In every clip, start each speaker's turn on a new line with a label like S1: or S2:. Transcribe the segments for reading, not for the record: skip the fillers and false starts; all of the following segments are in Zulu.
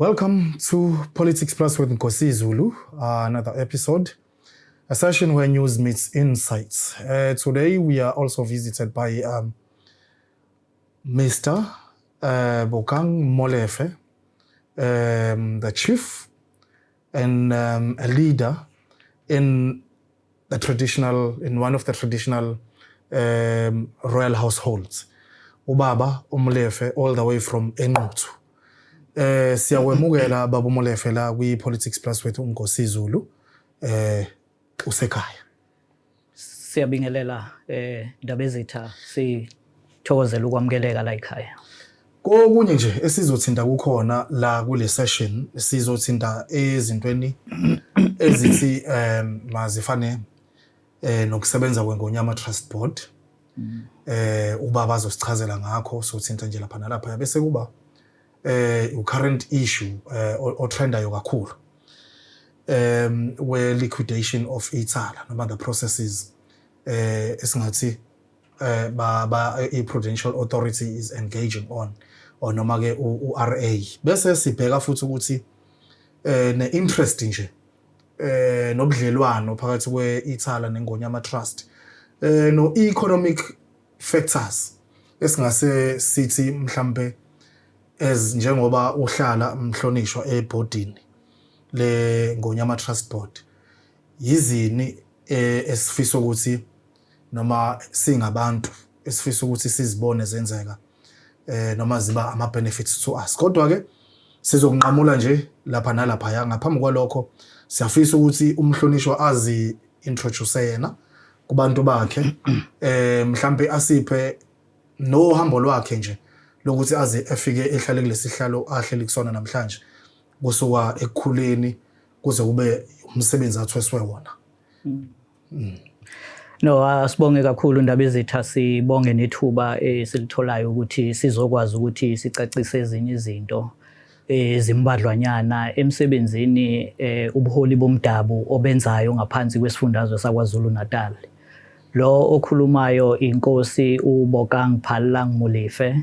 S1: Welcome to Politics Plus with Nkosi Zulu, another episode, a session where news meets insights. Today we are also visited by Mr. Bokang Molefe, the chief and a leader in one of the traditional royal households. Ubaba Molefe, all the way from Enquthu. Siyawemukela baba Molefe la kwi-Politics Plus with Nkosi Zulu usekhaya.
S2: Siyabingelela indaba ezitha sithokozela ukwamukeleka la ekhaya.
S1: Kokunye nje esizothinta kukhona la kule session sizothinta ezintweni ezithi mazifane nokusebenza kweNgonyama Trust Board. Ubaba azosichazela ngakho sothinta nje lapha nalapha bese kuba current issue or trendayo kakhulu where liquidation of itsala noma the processes esingathi i-Prudential Authority is engaging on or noma ke u-RA bese sibheka futhi ukuthi ne-interest nje nobudlelwano phakathi kwe-itsala neNgonyama Trust no economic factors esingase sithi mhlambe as njengoba uhlala mhlonishwa ebhodini le Ngonyama Trust Board yizini esifisa ukuthi noma singabantu esifisa ukuthi sizibone zenzeka noma ziba ama benefits to us kodwa ke sizokunqamula nje lapha nalapha ngaphambi kwalokho siyafisa ukuthi umhlonishwa azi introduce yena kubantu bakhe mhlambe asiphe no hambo lwakhe nje lokuthi aze efike ehlale kulesihlalo ahleli kusona namhlanje kusuka ekukhuleni kuze kube umsebenzi athweswe wona.
S2: No, asibonge kakhulu indaba ezitha sibonge nethuba esilitholayo ukuthi sizokwazi ukuthi sicacise ezinye izinto ezimbadlwanyana emsebenzini ubuholi bomdabu obenzayo ngaphansi kwesifundazwe saKwaZulu Natal. Lo okhulumayo inkosi uBokang Phalang Molefe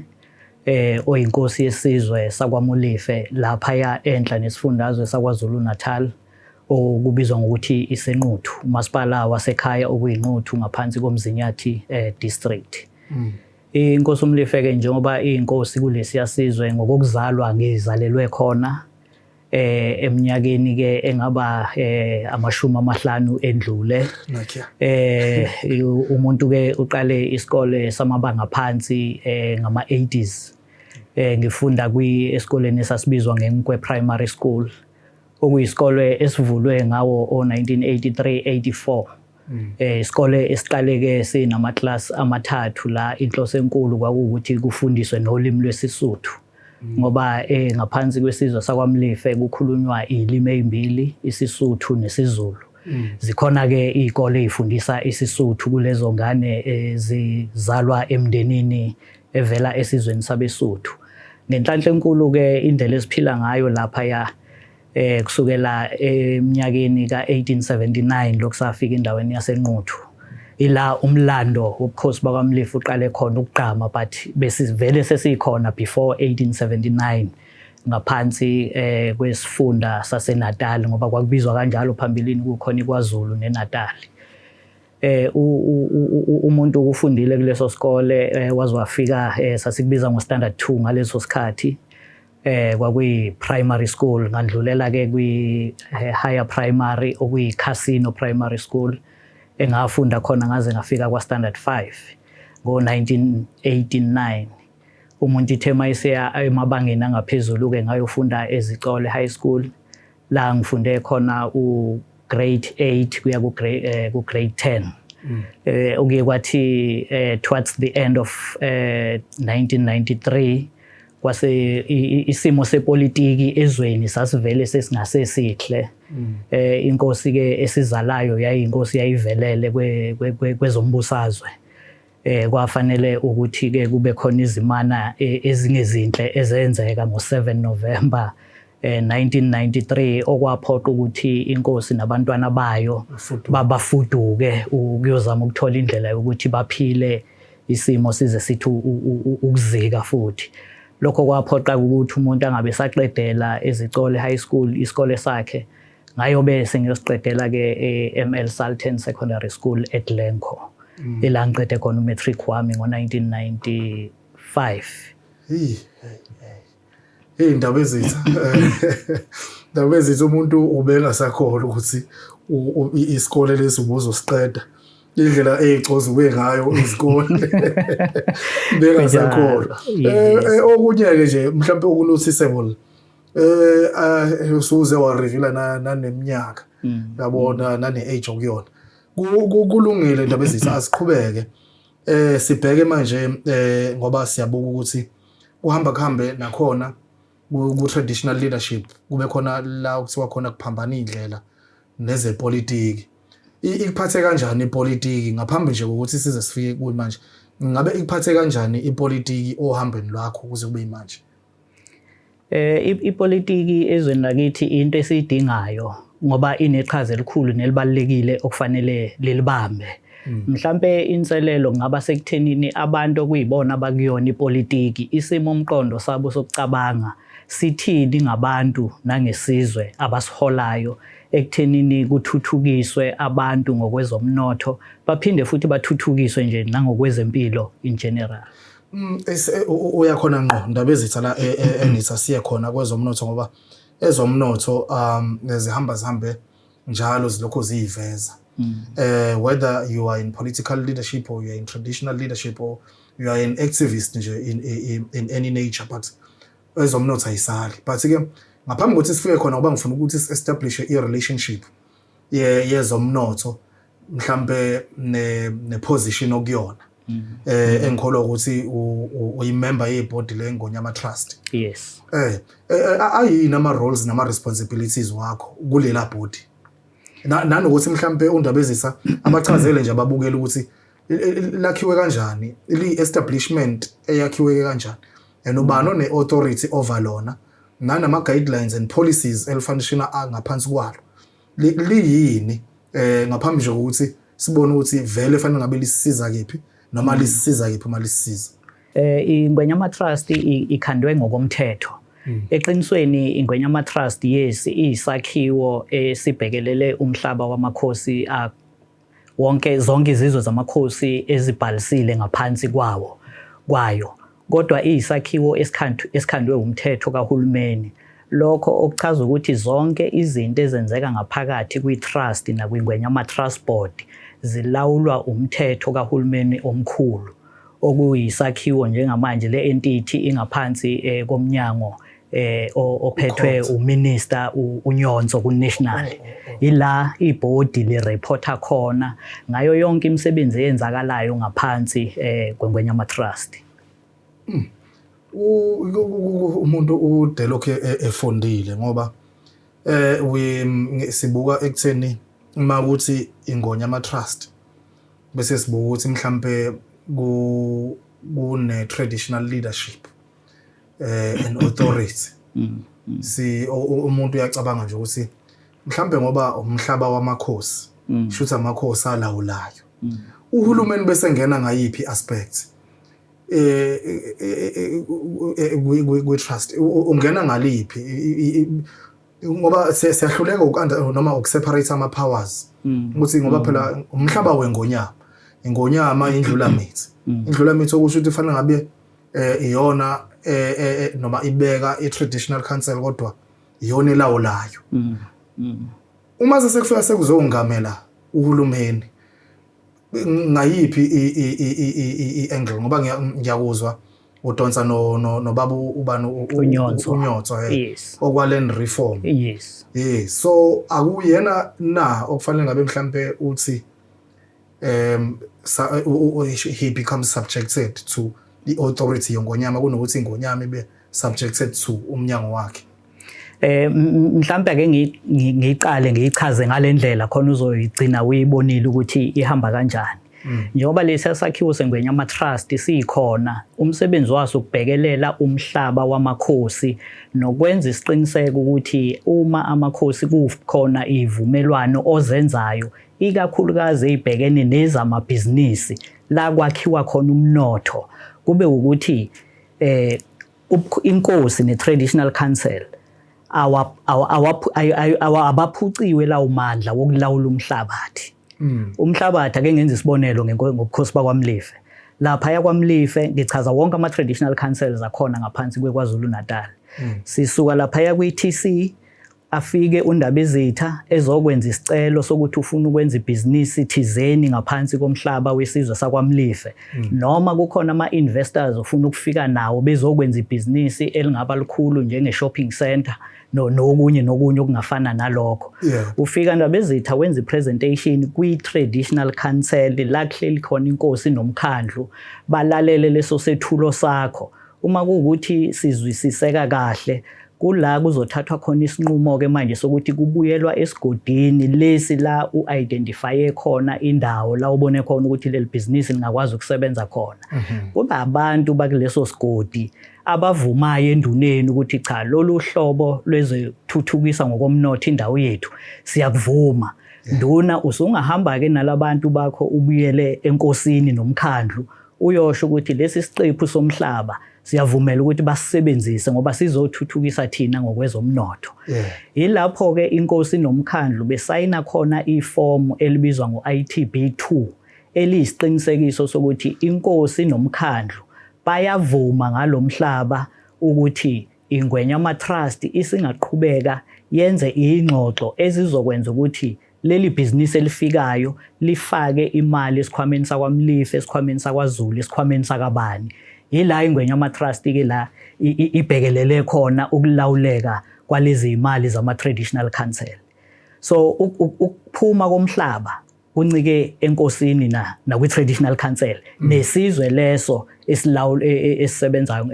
S2: oyinkosi yesizwe sakwaMolefe lapha ya enhla nesifundazwe saKwaZulu Natal okubizwa ngokuthi iseNquthu umasipala wasekhaya okuyinquthu ngaphansi komzinyathi district. Inkosi uMolefe ke njengoba inkosi kulesi yasizwe ngokuzalwa ngizalelwe khona eminyakeni ke engaba amashumi amahlanu endlule. Umuntu ke uqale isikole samabanga phansi ngama 80s ngifunda esikoleni esasibizwa ngeNkwe Primary School okuyisikole esivulwe ngawo o1983-84 isikole esiqale ke sinama class amathathu la inhloso enkulu kwakuwukuthi kufundiswe nolimi lwesiSuthu ngoba ngaphansi kwesizwe sakwaMolefe kukhulunywa izilimi ezimbili isiSuthu nesiZulu. Zikhona ke izikole ezifundisa isiSuthu kulezo ngane ezizalwa emndenini evela esizweni sabeSuthu. Ngenhlanhla enkulu ke indlela esiphila ngayo lapha ya kusukela eminyakeni ka1879 lokusafika endaweni yaseNquthu ila umlando wobukhosi bakwaMolefe uqale khona ukugqama but besivele sesikhona before 1879 ngaphansi kwesifunda saseNatal ngoba kwakubizwa kanjalo phambilini kukhona iKwaZulu neNatal. Umuntu ukufundile kuleso sikole wazwafika sasikubiza ngoStandard 2 ngaleso sikhathi kwakuyi primary school ngandlulela ke kwi higher primary okuyiCasino Primary School engafunda khona ngaze ngafika kwaStandard 5 ngo1989. Umuntu ithema isiya emabangeni angaphezulu ke ngayofunda eZicole High School la ngifunde khona grade 8 kuya ku grade 10. Okuye kwathi towards the end of 1993 kwase isimo sepolitiki ezweni sasivele sesingasihle. Inkosi ke esizalayo yayinkosi yayivelele kwezombusazwe. Kwafanele ukuthi ke kube khona izimana ezingezinhle ezenzeka ngo7 November 1993 okwaphoqa ukuthi inkosi nabantwana bayo babafuduke ukuyozama ukuthola indlela yokuthi baphile isimo size sithi ukuzika futhi. lokho kwaphoqa ukuthi umuntu angabe saqedela ezicole high school isikole sakhe ngayobe sengiyosiqedela ke eML Sultan Secondary School eGlencoe ela ngiqede khona umatric wami ngo1995.
S1: Indaba ezitha indaba ezitha umuntu ubengasakholwa ukuthi isikole lezibuzo siqeda indlela ezicoza ube ngayo izikole bengasakholwa. Okunye ke nje mhlawumbe okunoticeable usuze wa reveala naneminyaka yabona nane age okuyona kulungile indaba ezitha asiqhubeke sibheke manje ngoba siyabuka ukuthi uhamba kuhambe nakhona ku traditional leadership kube khona la kuthiwa khona kuphambana indlela nezepolitiki. Ikuphathe kanjani ipolitiki ngaphambi nje ukuthi size sifike kuyi manje? Ngabe ikuphathe kanjani ipolitiki ohambeni lwakho ukuze kube manje?
S2: Ipolitiki ezweni lakithi into esiyidingayo ngoba ineqhaza elikhulu nelibalekile okufanele lilibambe. Mhlambe inselelo ngaba sekuthenini abantu okuyibona abakuyona ipolitiki isimo umqondo sabo sokucabanga sithini ngabantu nangesizwe abasiholayo ekuthenini kuthuthukiswe abantu ngokwezomnotho baphinde futhi bathuthukiswe nje nangokwezempilo in general.
S1: Uyakhona ngqo indaba ezitha la enitha siye khona kwezomnotho ngoba ezomnotho zihambe njalo zilokho ziyiveza. Whether you are in political leadership or you are in traditional leadership or you are an activist nje in any nature, but ezomnotho ayisali. But ke ngaphambi kokuthi sifike khona ngoba ngifuna ukuthi establish a relationship yezomnotho mhlambe ne position okuyona. Engikholwa ukuthi uyimember yeboard leNgonyama Trust.
S2: Yes.
S1: Ayini ama roles nama responsibilities wakho kulela board? Nanokuthi mhlambe undaba ezisa abachazele nje ababukela ukuthi lakhiwe kanjani, establishment eyakhiwe kanjani, ubani one authority over lona, nanama guidelines and policies elifanishina ngaphansi kwalo. Liyini ngaphambi nje ukuthi sibone ukuthi vele fanele ngabe lisisiza kephi noma lisisiza kephi uma lisisiza.
S2: iNgonyama Trust ikhandwe ngokomthetho. Eqinisweni iNgonyama Trust yes isakhiwo esibhekelele umhlaba wamakhosi zonke izizwe zamakhosi ezibhalisile ngaphansi kwayo. Kodwa isakhiwo esikhandwe umthetho kahulumeni. Lokho okuchaza ukuthi zonke izinto ezenzeka ngaphakathi kwitrust nakwingonyama trust board zilawulwa umthetho kahulumeni omkhulu okuyisakhiwo njengamanje le entity ingaphansi komnyango ophethwe uminister uNyonzo kunational. Ila iboard le reporter khona ngayo yonke imisebenzi eyenzakalayo ngaphansi kwengonyama trust.
S1: Umuntu udelokhe efondile ngoba sibuka ekutheni uma ukuthi iNgonyama Trust bese sibuka ukuthi mhlambe kune traditional leadership and authority. Umuntu uyacabanga nje ukuthi mhlambe ngoba umhlaba wamakhosi shutha amakhosi alawulayo. Uhulumeni bese ngena ngayiphi aspect we-trust ungena ngaliphi ngoba siyahluleka noma ukuseparate ama powers ukuthi ngoba phela umhlaba weNgonyama indlula mithi okusho ukuthi fanele ngabe iyona noma ibeka i-traditional council kodwa iyona elawulayo. Uma sekufika sekuzongamela uhulumeni ngayiphi i-angle ngoba ngiyakuzwa udonsa nobaba ubani uNyonzo okwaland reform.
S2: Yes.
S1: So akuyena na okufanele ngabe mhlambe uthi he becomes subjected to the authority yeNgonyama kunokuthi iNgonyama ibe subjected to umnyango wakhe.
S2: Mhlambe ake ngiqale ngichaze ngalendlela khona uzoyigcina uyibonile ukuthi ihamba kanjani. Njengoba lesi sakhiwo seNgonyama Trust sikhona umsebenzi waso ukubhekelela umhlaba wamakhosi nokwenza isiqiniseko ukuthi uma amakhosi kukhona ivumelwano ozenzayo ikakhulukazi ezibhekene nezamabhizinisi la kwakhiwa khona umnotho kube ukuthi inkosi ne-traditional council abaphuciwe lawo mandla wokulawula umhlabathi. Umhlabathi ake ngenze isibonelo ngobukhosi bakwaMlife. Lapha yakwaMlife ngichaza wonke ama-traditional councils akhona ngaphansi kweKwaZulu Natal. Sisuka lapha kwi-TC afike uNdabezitha ezokwenza isicelo sokuthi ufuna ukwenza ibhizinisi thizeni ngaphansi komhlaba wesizwe sakwaMlife, noma kukhona ama-investors ofuna ukufika nawo bezokwenza ibhizinisi elingaba likhulu njenge-shopping center nokunye okungafana nalokho. Ufika Ndabezitha wenza i-presentation kwi-traditional council la kuhleli khona inkosi nomkhandlu balalele leso sethulo sakho. Uma kuwukuthi sizwisiseka kahle kula kuzothathwa khona isinqumo ke manje sokuthi kubuyelwa esigodini lesi la u-identifye khona indawo la ubone khona ukuthi leli business lingakwazi ukusebenza khona. Kuba abantu bakuleso sigodi abavumayo enduneni ukuthi cha lolu hlobo lwezothuthukisa ngokomnotho indawo yethu siyakuvuma. Nduna usungahamba ke nalabantu bakho ubuyele enkosini nomkhandlu uyosho ukuthi lesi siqephu somhlaba siyavumela ukuthi basisebenzise ngoba sizothuthukisa thina ngokwezomnotho. Yilapho ke inkosi nomkhandlu besayina khona iform elibizwa ngo-ITB2 eliyisiqinisekiso sokuthi inkosi nomkhandlu bayavuma ngalomhlaba ukuthi iNgwenyama Trust isingaqhubeka yenze ingxoxo ezizokwenza ukuthi leli business elifikayo lifake imali esikhwameni sakwaMlife, esikhwameni sakwaZulu, esikhwameni sakabani. Yila iNgwenyama Trust ke la ibhekelele khona ukulawuleka kwalezi imali zama-traditional council. So ukuphuma komhlaba kuncike enkosini nakwi-traditional council nesizwe leso esisebenzayo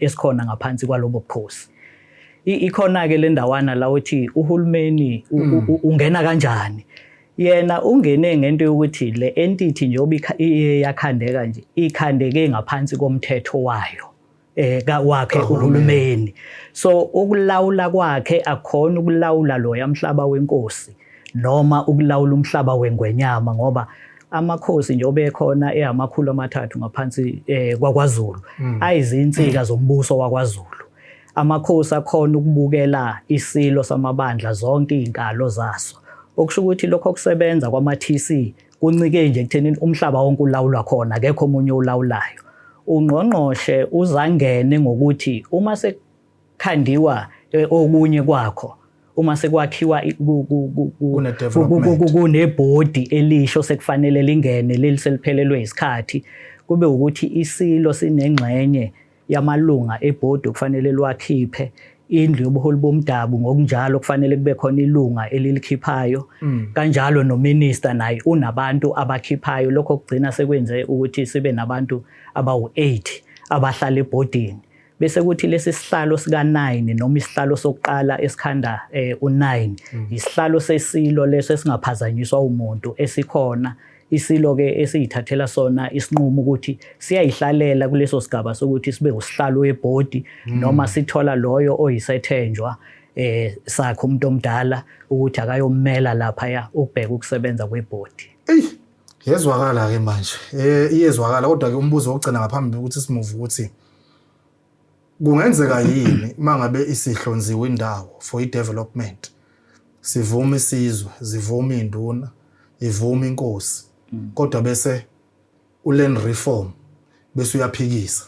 S2: esikhona ngaphansi kwalobo bukhosi. Ikhona ke le ndawana la uthi uhulumeni ungena kanjani. Yena ungene ngento yokuthi le entity nje yakhandeka nje ikhandeke ngaphansi komthetho wayo wakhe uhulumeni. So ukulawula kwakhe akhona ukulawula lo yamhlaba wenkosi noma ukulawula umhlaba wengwenyama ngoba amakhosi nje obekhona ehamakhulu amathathu ngaphansi kwaKwaZulu ayizinsika zombuso wakwaZulu. Amakhosi akhona ukubukela isilo samabandla zonke izinkalo zaso. Okusho ukuthi lokho kusebenza kwama-TC kuncike nje ekutheni umhlaba wonke ulawulwa khona akekho omunye olawulayo. Ungqongqoshe uzangene ngokuthi uma sekhandiwa okunye kwakho, uma sekwakhiwa kunebhodi elisho sekufanele lingene leliseliphelelwe isikhathi, kube ukuthi isilo sinengxenye yamalunga ebhodi okufanele liwakhiphe. Indlu yobuholi bomdabu ngokunjalo kufanele kube khona ilunga elilikhiphayo, kanjalo nominister naye unabantu abakhiphayo. Lokho kugcina sekwenze ukuthi sibe nabantu abawu-8 abahlala ebhodini. Bese kuthi lesi sihlalo sika-9 noma isihlalo sokuqala esikhanda u-9 isihlalo sesilo leso esingaphazanyiswa umuntu esikhona. Isilo ke esiyithathela sona isinqumo ukuthi siyayihlalela kuleso sigaba sokuthi sibe usihlalo webhodi noma sithola loyo oyisethenjwa sakho umuntu omdala ukuthi akayommela lapha ukubheka ukusebenza kwebhodi.
S1: Yezwakala ke manje iyezwakala kodwa ke umbuzo wokugcina ngaphambi ukuthi simuve ukuthi kungenzeka yini mangabe isihlonziwe indawo for i-development, sivuma isizwe, zivuma induna, ivuma inkosi, kodwa bese uland reform bese uyaphikisa.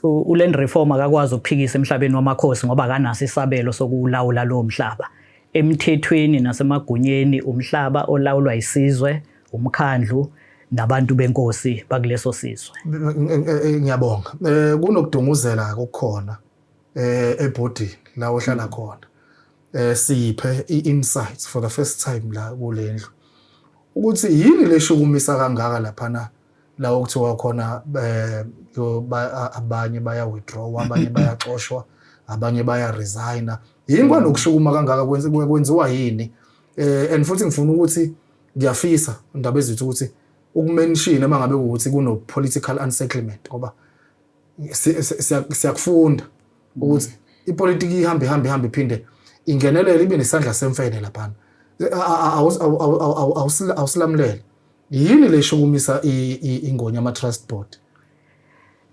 S2: Uland reform akakwazi ukuphikisa emhlabeni wamakhosi ngoba akanaso isabelo sokulawula lo mhlaba. Emthethweni nasemagunyeni umhlaba olawulwa isizwe, umkhandlu nabantu benkosi bakuleso sizwe.
S1: Ngiyabonga. Kunokudunguzela okukhona ebhodini la ohlala khona. Siphe i-insights for the first time la kulendlu ukuthi yini leshukumisa kangaka lapha la okuthiwa khona abanye baya withdraw, abanye bayaxoshwa, abanye baya resign. Yini kwanokushukuma kangaka kwenziwa yini? And futhi ngifuna ukuthi ngiyafisa Ndabezitha ukuthi ukumention mangabe ukuthi kuno political unsettlement ngoba siyakufunda ukuthi ipolitiki ihambe iphinde ingenelele ibe nesandla semfene lapha. Awusilamlela. Yini leshukumisa iNgonyama Trust Board?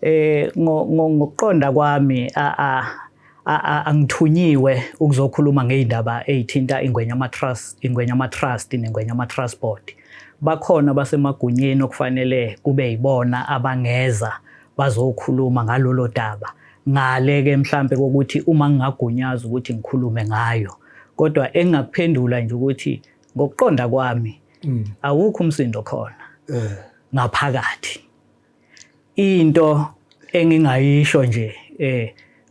S2: ngokuqonda kwami angithunyiwe ukuzokhuluma ngeindaba ezithinta ingwenya trust nengwenya board. Bakhona basemagunyeni okufanele kube yibona abangeza bazokhuluma ngalolo daba. Ngale ke mhlambe kokuthi uma ngingagunyaza ukuthi ngikhulume ngayo, kodwa engakuphendula nje ukuthi ngokuqonda kwami awukho umsindo khona ngaphakathi. Into engingayisho nje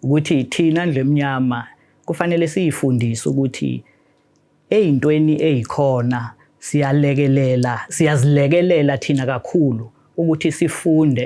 S2: ukuthi thina ndlemnyama kufanele siyifundise ukuthi ezintweni ezikhona siyazilekelela thina kakhulu ukuthi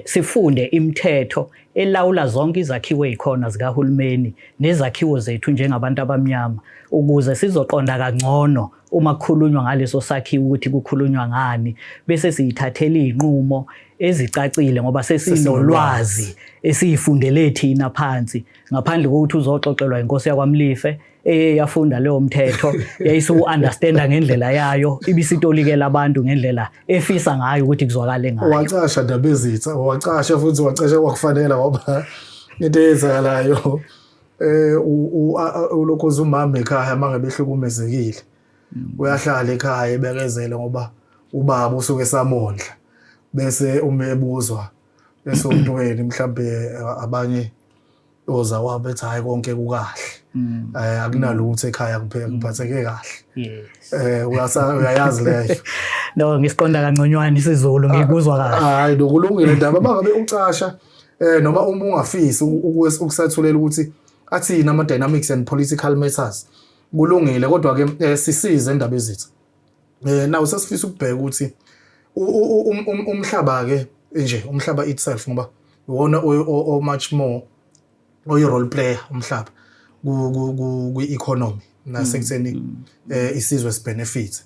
S2: sifunde imithetho elawula zonke izakhiwo ezikhona zikahulumeni nezakhiwo zethu njengabantu abamnyama ukuze sizoqonda kangcono uma kukhulunywa ngaleso sakhiwo ukuthi kukhulunywa ngani bese siyithathela izinqumo ezicacile ngoba sesinolwazi esiyifundele thina phansi ngaphandle kokuthi uzoxoxelwa inkosi yakwaMlife yafunda leyo mthetho yayisu understanda ngendlela yayo ibisitolikela abantu ngendlela efisa ngayo ukuthi kuzwakale ngayo.
S1: Wacasha Ndabezitha, wacasha futhi wacasha kwakufanele ngoba into eyenzakalayo ulokhu umama ekhaya mangabe ehlukumezekile uyahlala ekhaya ebekezele ngoba ubaba usuke samondla bese uma ebuzwa esontweni mhlambe abanye ozawabo ethi hayi konke kukahle akunalutho ekhaya kuphela kuphatheke kahle uyayazi leyo.
S2: No ngisiqonda kangconywana isiZulu ngikuzwa kahle.
S1: Hayi nokulungile ndaba mangabe ucasha noma uma ungafisi ukusathulela ukuthi athina ama dynamics and political matters kulungile kodwa ke sisize endaba ezithu nawo sesifisa ukubheka ukuthi umhlaba ke nje umhlaba itself ngoba wona o much more oy role player umhlaba ku economy nasekutheni isizwe sibenefit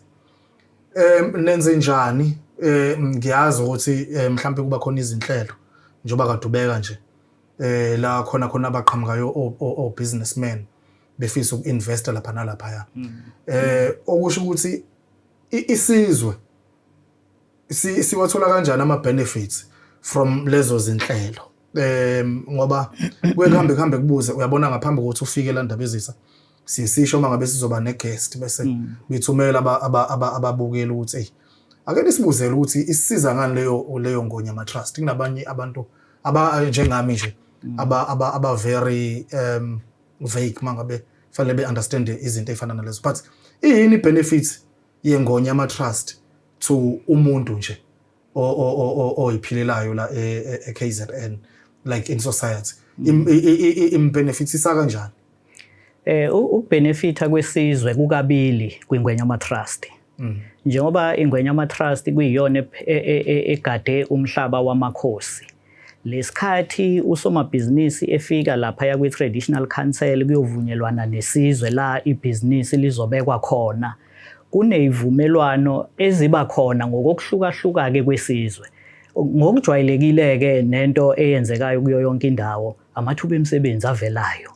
S1: nenze njani ngiyazi ukuthi mhlawumbe kuba khona izinhlelo njoba kade ubeka nje la khona abaqhamukayo o businessmen befisa uku-investa lapha nalapha okusho ukuthi isizwe siwathola kanjani ama benefits from lezo zinhlelo ngoba kuhambe kubuze uyabona ngaphambi kokuthi ufike la Ndabezitha sisisho mangabe sizoba neguest bese bithumela ababukeli ukuthi hey ake sibuzele ukuthi isisiza ngani leyo ngonyama trust kunabanye abantu njengami nje aba very vague mangabe fanele be understand izinto ezifana nalezo but yini benefit yengonyama trust to umuntu nje oyiphilelayo la eKZN like in society benefits isa kanjani?
S2: Ubenefita kwesizwe kukabili kwingwenyama trust. Njengoba ingwenyama trust kuyiyona egade umhlaba wamakhosi. Lesikhathi usomabhizinisi efika lapha ya kwi traditional council kuyovunyelwana nesizwe la ibhizinisi lizobekwa khona. Kunezivumelwano eziba khona ngokuhluka ke kwesizwe. Ngokujwayelekile ke nento eyenzekayo kuyo yonke indawo amathuba emisebenzi avelayo.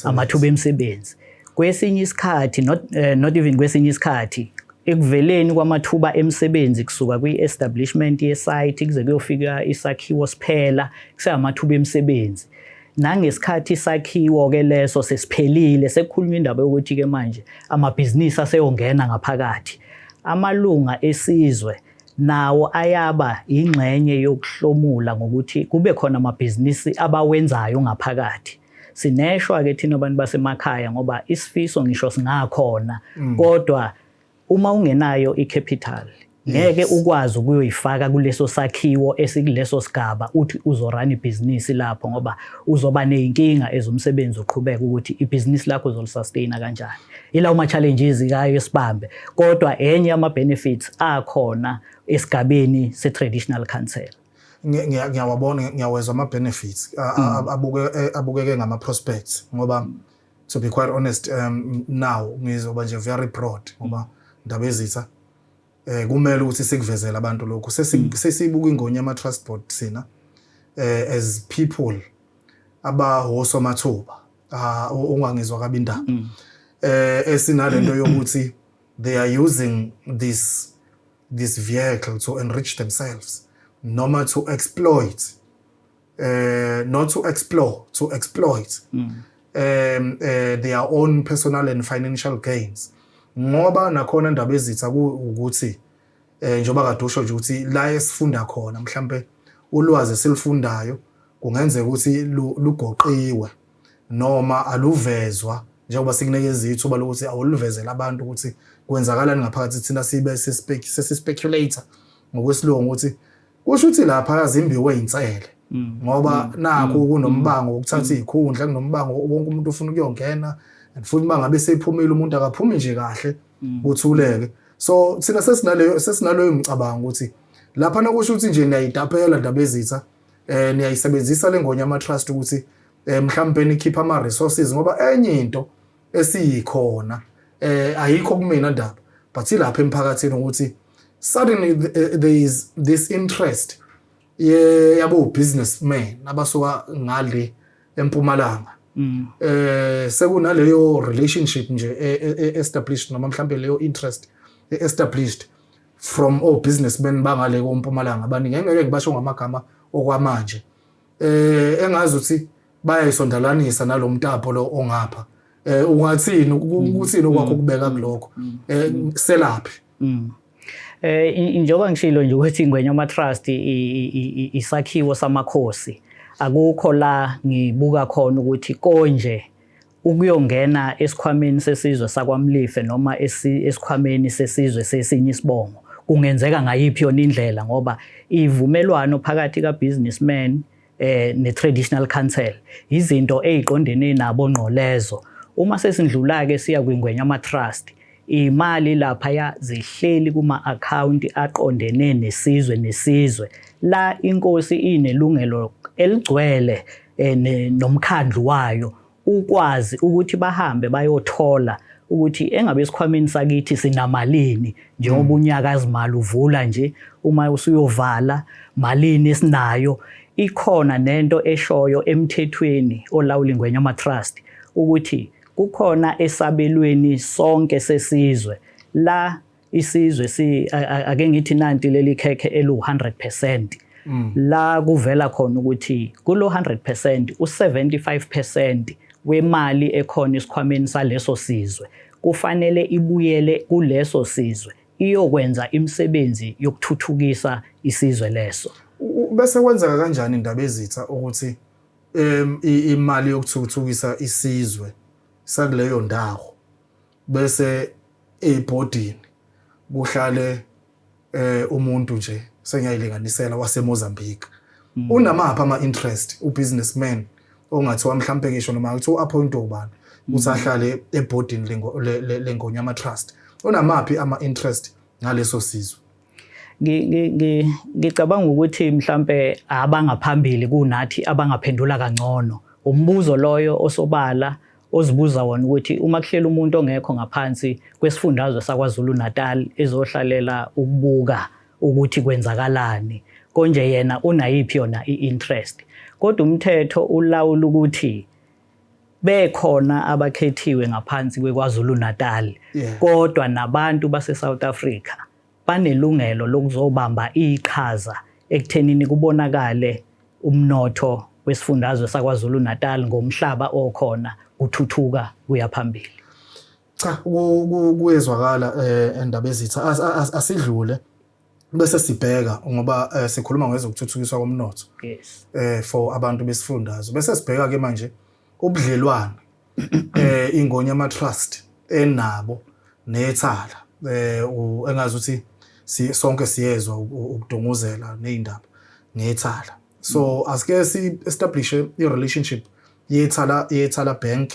S2: Amathuba emisebenzi. Kwesinye isikhathi not even kwesinye isikhathi ekuveleni kwamathuba emisebenzi kusuka kwi-establishment ye-site kuze kuyofika isakhiwo siphela kuseyamathuba emisebenzi. Nangesikhathi isakhiwo ke leso sesiphelile sekukhulunywa indaba yokuthi ke manje amabhizinisi aseyongena ngaphakathi. Amalunga esizwe nawo ayaba ingxenye yokuhlomula ngokuthi kube khona amabhizinisi abawenzayo ngaphakathi. Sineshwa ke thina abantu basemakhaya ngoba isifiso ngisho singakhona kodwa uma ungenayo icapital ngeke ukwazi ukuyoyifaka kuleso sakhiwo esikuleso sigaba uthi uzorana ibhizinisi lapho ngoba uzoba nezinkinga ezomsebenzi uqhubeka ukuthi ibhizinisi lakho uzolisustain kanjani. Ila uma challenges ikayo esibambe kodwa enye ama benefits akhona esigabeni se traditional council.
S1: Ngiyawabona ngiyawezwa ama benefits abukeke ngama prospects ngoba to be quite honest now ngizoba nje very broad ngoba Ndabezitha kumele ukuthi sikuvezele abantu lokho sesibuka ingonyama trust board sina as people abahosomathuba ungangizwa kabi indaba esinalento yokuthi they are using this vehicle to enrich themselves noma to exploit not to explore, to exploit their own personal and financial gains. Ngoba nakhona indaba ezitha ukuthi njoba kade usho nje ukuthi la esifunda khona mhlambe ulwazi selifundayo kungenzeka ukuthi lugoqiwe noma aluvezwa njengoba sikunikeza ithuba lokuthi awuluvezela abantu ukuthi kwenzakalani ngaphakathi thina sibe sesispeculator ngokwesilungu ukuthi kusho ukuthi lapha azimbiwe insele ngoba nakho kunombango ukuthatha izikhundla kunombango wonke umuntu ufuna ukuyongena and futhi mangabe seyiphumile umuntu akaphumi nje kahle uthuleke so thina sesinaleyo mcabango ukuthi lapha nakusho ukuthi nje niyayidapela indaba ezitha niyayisebenzisa lengonyama trust ukuthi mhlawumbe nikhipha ama resources ngoba enye into esiyikhona ayikho kumina ndaba but ilapha emphakathini ukuthi suddenly there is this interest yabo businessmen abasuka ngale eMpumalanga sekunaleyo relationship nje established noma mhlawumbe leyo interest established from all businessmen bangale koMpumalanga abaningi ngeke ngibasho ngamagama okwamanje engazi ukuthi bayayisondalanisa nalomtapo lo ongapha ungathini ukuthini okwakho kubeka kuloko selaphi
S2: njengoba ngishilo nje ukuthi ingwenyama trust isakhiwo samakhosi akukho la ngibuka khona ukuthi konje ukuyongena esikhwameni sesizwe sakwaMlife noma esikhwameni sesizwe sesinye isibongo kungenzeka ngayiphi yona indlela ngoba ivumelwano phakathi ka businessman ne-traditional council izinto eziqondene nabo ngqolezo uma sesindlula ke siya kwingwenyama trust imali lapha ya zihleli kuma account aqondene nesizwe la inkosi inelungelo eligcwele nomkhandlu wayo ukwazi ukuthi bahambe bayothola ukuthi engabe isikhwameni sakithi sinamalini njengoba unyaka azimali uvula nje uma usuyovala malini esinayo ikhona nento eshoyo emthethweni olawula ingwenyama trust ukuthi kukhona esabelweni sonke sesizwe la isizwe ake ngithi nanti leli khekhe elu100% la kuvela khona ukuthi kulo 100% u75% wemali ekhona isikhwameni saleso sizwe kufanele ibuyele kuleso sizwe iyokwenza imisebenzi yokuthuthukisa isizwe leso
S1: bese kwenzeka kanjani indaba ezitha ukuthi imali yokuthuthukisa isizwe sakuleyo ndawo bese ebhodini kuhlale umuntu nje sengiyayilinganisela waseMozambique unamapha ama interest ubusinessman ongathiwa mhlambe ngisho noma ukuthi uappoint ubani usahlale ebhodini lengonyama trust unamaphi ama interest ngaleso sizwe
S2: ngicabanga ukuthi mhlambe abangaphambili kunathi abangaphendula kangcono umbuzo loyo osobala ozibuza wona ukuthi uma kuhlela umuntu ongekho ngaphansi kwesifundazwe sakwaZulu Natal ezohlalela ukubuka ukuthi kwenzakalani konje yena unayiphi yona iinterest kodwa umthetho ulawula ukuthi bekhona abakhethiwe ngaphansi kweKwaZulu Natal kodwa nabantu base South Africa banelungelo lokuzobamba iqhaza ekuthenini kubonakale umnotho wesifundazwe sakwaZulu Natal ngomhlaba okhona kuthuthuka kuya phambili
S1: cha kuyezwakala endaba ezitha asidlule bese sibheka ngoba sikhuluma ngezokuthuthukiswa komnotho
S2: yes
S1: for abantu besifundazwe bese sibheka ke manje ubudlelwano ingonyama trust enabo nethala engazi ukuthi sonke siyezwa ukudunguzela neindaba nethala so asike si establish a relationship yethala bank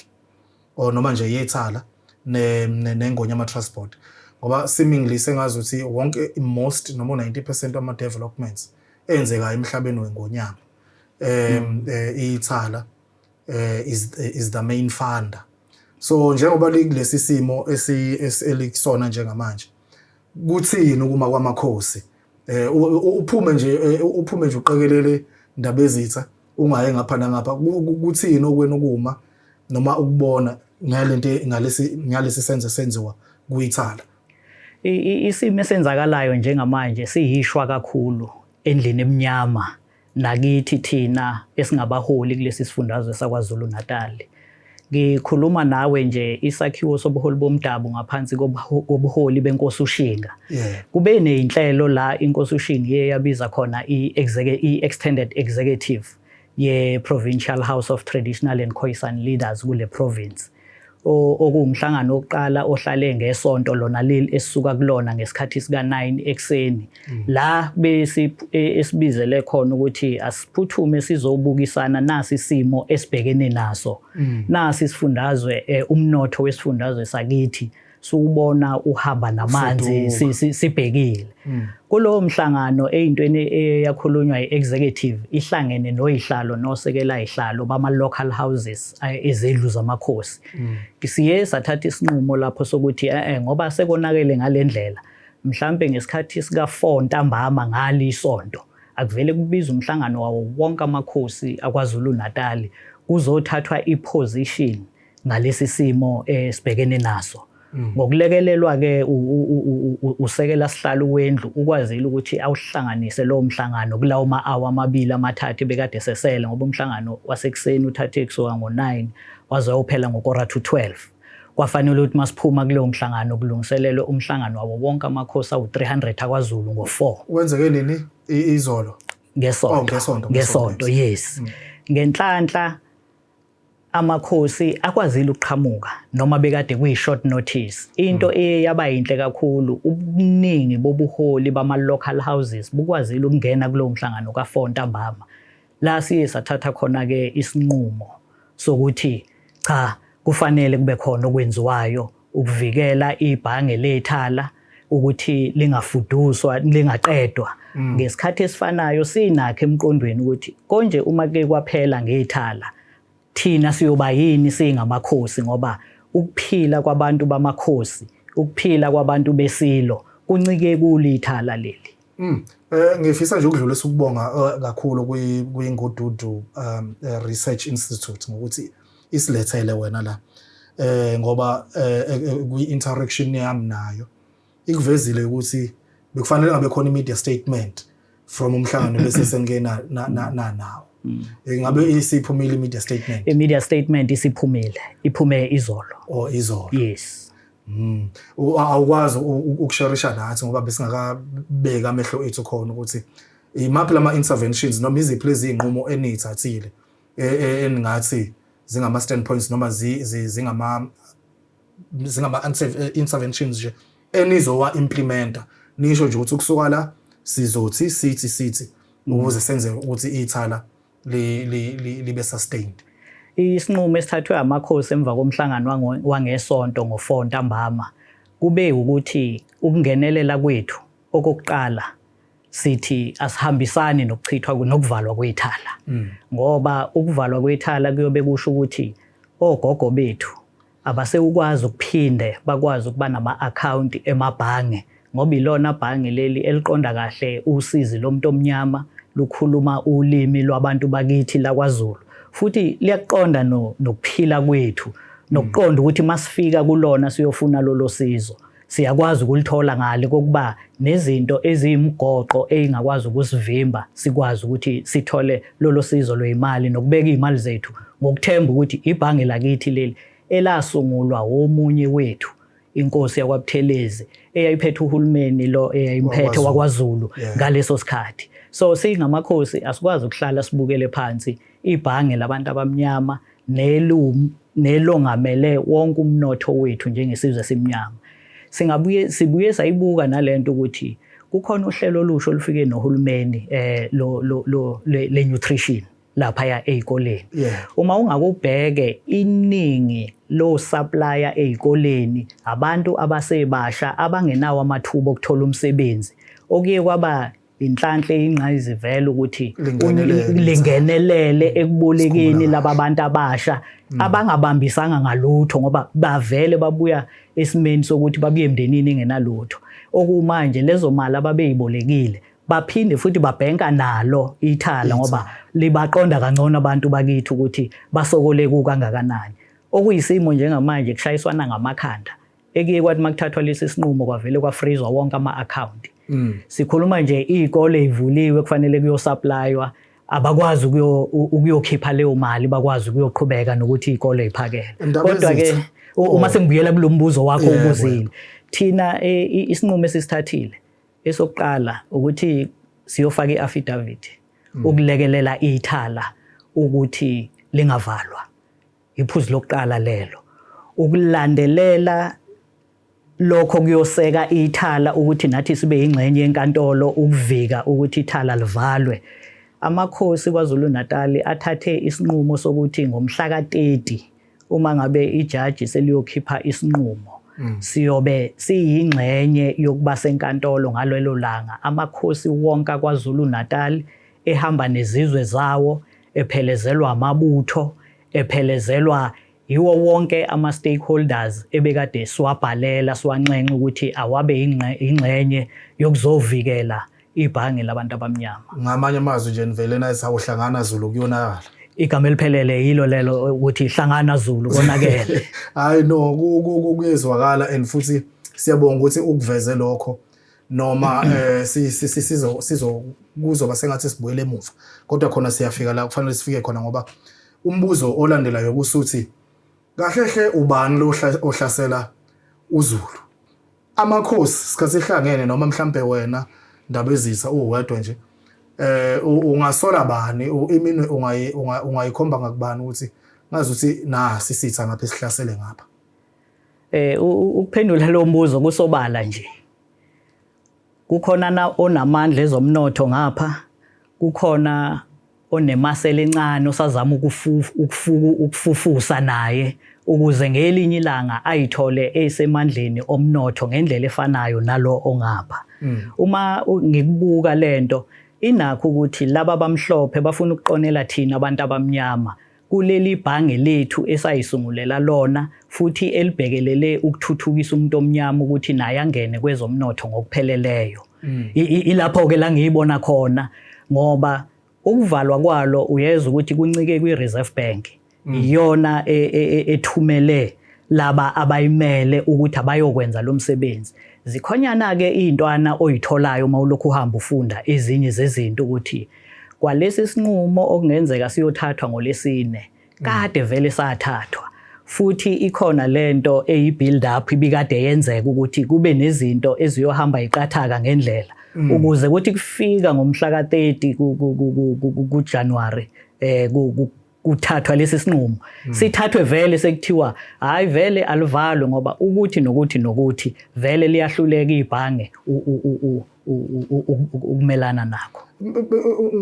S1: or noma nje yethala nengonyama transport ngoba seemingly sengazi ukuthi wonke most noma 90% ama developments enzeka emhlabeni wengonyama ithala is the main funder so njengoba kulesi simo elisona njengamanje kuthini ukuma kwamakhosi uphume nje uqekelele indaba ezitha ungaye ngapha nangapha kuthini okwena ukuma noma ukubona ngalento ngalesi senze senziwa kuyithala
S2: isimo esenzakalayo njengamanje siyishwa kakhulu endlini eminyama nakithi thina esingabaholi kulesi sifundazwe saKwaZulu Natal. Ngikhuluma nawe nje isakhiwo sobuholi bomdabu ngaphansi kobuholi benkosi uShinga. Kube nezinhlelo la inkosi uShinga iyabiza khona i-extended executive ye Provincial House of Traditional and Khoisan Leaders kule province. Okuwumhlangano oqala ohlale ngesonto lona leli esisuka kulona ngesikhathi sika 9 ekseni la esibizele khona ukuthi asiphuthume sizobukisana nasi isimo esibhekene naso nasi isifundazwe umnotho wesifundazwe sakithi siubona uhamba namanzi sibhekile kulowo mhlangano eyintweni eyakhulunywa iexecutive ihlangene noyihlalo nosekela ihlalo bama local houses ezedlu zamakhosi siye sathatha isinqumo lapho sokuthi ngoba sekonakele ngalendlela mhlambe ngesikhathi sika 4 ntambama ngali isonto akuvele kubiza umhlangano wawo wonke amakhosi aKwaZulu Natal kuzothathwa iposition ngalesi simo esibhekene naso ngokulekelelwa ke usekela sihlalo wendlu ukwazile ukuthi awuhlanganise lo mhlangano kulawo ma-hour amabili amathathu bekade sesele ngoba umhlangano wasekuseni uthathe kusuka ngo9 waze uphela ngokora to 12 kwafanele ukuthi masiphuma kuleyo mhlangano kulungiselelwe umhlangano wawo wonke amakhosi awu300 aKwaZulu ngo4
S1: wenzeke nini izolo
S2: ngesonto yes ngenhlanhla amakhosi akwazile ukuqhamuka noma bekade kuyi-short notice into eyaba yinhle kakhulu ubuningi bobuholi bama-local houses bukwazile ukungena kulowo mhlangano ka4 ntambama la siye sathatha khona-ke isinqumo sokuthi cha kufanele kube khona okwenziwayo ukuvikela ibhange lethala ukuthi lingafuduswa lingaqedwa ngesikhathi esifanayo sinakho emqondweni ukuthi konje uma ke kwaphela ngethala thina siyoba yini singamakhosi ngoba ukuphila kwabantu bamakhosi ukuphila kwabantu besilo kuncike kulithala leli
S1: ngifisa nje ukudlulisa ukubonga kakhulu kuyingodudu Research Institute ngokuthi isilethele wena la ngoba kwi-interaction yami nayo ikuvezile ukuthi bekufanele ngabe khona i-media statement from umhlangano bese sengena nawo ngabe isiphumile i-media statement
S2: i-media statement iphume izolo
S1: izolo
S2: yes
S1: awukwazi ukusharisha nathi ngoba besingakabeka amehlo ethu khona ukuthi imaphi lama interventions noma iziphi lezi inqumo enithathile eningathi zingama standpoints noma zingama interventions nje enizowa implementa nisho nje ukuthi ukusuka la sizothi sithi ukuze senze ukuthi ithala libe sustained.
S2: Isinqumo esithathwe amakhosi emva komhlangano wangesonto ngo4 ntambama kube ukuthi ukungenelela kwethu okokuqala sithi asihambisani nokuchithwa nokuvalwa kwethala ngoba ukuvalwa kwethala kuyobe kusho ukuthi ogogo bethu abase ukwazi ukuphinde bakwazi ukuba nama-account emabhange ngoba ilona bhange leli eliqonda kahle usizi lomuntu omnyama lukhuluma ulimi lwabantu bakithi laKwaZulu futhi liyaqonda nokuphila kwethu nokuqonda ukuthi masifika kulona siyofuna lolo sizo siyakwazi ukulithola ngale kokuba nezinto eziyimgoqo engakwazi ukusivimba sikwazi ukuthi sithole lolo sizo lwezimali nokubeka izimali zethu ngokuthemba ukuthi ibhange lakithi leli elasungulwa omunye wethu inkosi yakwaButhelezi eyayiphethe uhulumeni lo eyayimphethe waKwaZulu ngaleso sikhathi so singamakhosi asikwazi ukuhlala sibukele phansi ibhange labantu abamnyama nelongamele wonke umnotho wethu njengesizwe esimnyama sibuye sayibuka nalento ukuthi kukhona uhlelo olusho olufike nohulumeni le nutrition lapha ezikoleni uma ungakubheke iningi lo supplier ezikoleni abantu abasebasha abangenawo amathuba okuthola umsebenzi okuye kwaba inhlanhle ingqayizivela ukuthi lingenelele ekubolekeni labantu abasha abangabambisanga ngalutho ngoba bavele babuya esimeni sokuthi babuye emndenini engenalutho okumanje lezo mali ababeyibolekile baphinde futhi babhenka nalo ithala ngoba libaqonda kangcono abantu bakithi ukuthi basokole kukangakanani okuyisimo njengamanje kushayiswana ngamakhanda ekuye kwathi makuthathwa lesi sinqumo kwavele kwafreezwa wonke ama-account sikhuluma nje izikole ivuliwe kufanele kuyosupplywa abakwazi ukuyokhipha leyo mali bakwazi ukuyoqhubeka nokuthi izikole ziphakele. Kodwa ke uma sengibuyela kulombuzo wakho ubuzile thina isinqumo esisithathile esokuqala ukuthi siyofaka iaffidavit ukulekelela ithala ukuthi lingavalwa. Iphuzu lokuqala lelo. Ukulandelela lokho kuyoseka ithala ukuthi nathi sibe ingxenye yenkantolo ukuvika ukuthi ithala livalwe. Amakhosi kwaZulu Natal athathe isinqumo sokuthi ngomhla ka-30 uma ngabe ijaji seliyokhipha isinqumo siyobe siyingxenye yokuba senkantolo ngalelo langa. Amakhosi wonke kwaZulu Natal ehamba nezizwe zawo ephelezelwa amabutho ephelezelwa yiwo wonke ama-stakeholders ebekade siwabhalela siwanxenxe ukuthi awabe ingxenye yokuzovikela ibhange labantu abamnyama.
S1: Ngamanye amazwi nje nivele nayisawohlangana Zulu kuyonakala.
S2: Igama eliphelele yilo lelo ukuthi hlangana Zulu konakele.
S1: Hayi no kuyezwakala and futhi siyabonga ukuthi ukuveze lokho noma kuzoba sengathi sibuyele emuva kodwa khona siyafika la kufanele sifike khona ngoba umbuzo olandelayo kusuthi kahle ubani lo ohlasela uZulu. Amakhosi sikhathi ehlangene noma mhlambe wena Ndabezitha uwedwa nje ungasola bani iminwe ungayikhomba ngakubani ukuthi ngazi ukuthi sisitha ngapha sihlasele ngapha.
S2: Ukuphendula lo mbuzo kusobala nje. Kukhona onamandla ezomnotho ngapha, kukhona onemasela encane osazama ukufufusa naye ukuze ngelinye ilanga ayithole esemandleni omnotho ngendlela efanayo nalo ongapha. Uma ngikubuka lento inakho ukuthi laba abamhlophe bafuna ukuqonela thina abantu abamnyama kuleli bhange lethu esayisungulela lona futhi elibhekelele ukuthuthukisa umuntu omnyama ukuthi naye angene kwezomnotho ngokupheleleyo. Ilapho ke la ngiyibona khona ngoba ukuvalwa kwalo uyeza ukuthi kuncike kwi-Reserve Bank iyona ethumele laba abayimele ukuthi abayokwenza lo msebenzi. Zikhonyana ke izintwana oyitholayo uma ulokhu uhamba ufunda ezinye zezinto ukuthi kwalesi sinqumo okungenzeka siyothathwa ngolesine kade vele sathathwa futhi ikhona lento eyibuild up ibikade yenzeka ukuthi kube nezinto eziyohamba iqathaka ngendlela ukuze kuthi kufika ngomhla ka-30 kuJanuary kuthathwa lesi sinqumo sithathwe vele sekuthiwa hayi vele alivalwe ngoba ukuthi nokuthi vele liyahluleka ibhange ukumelana nakho.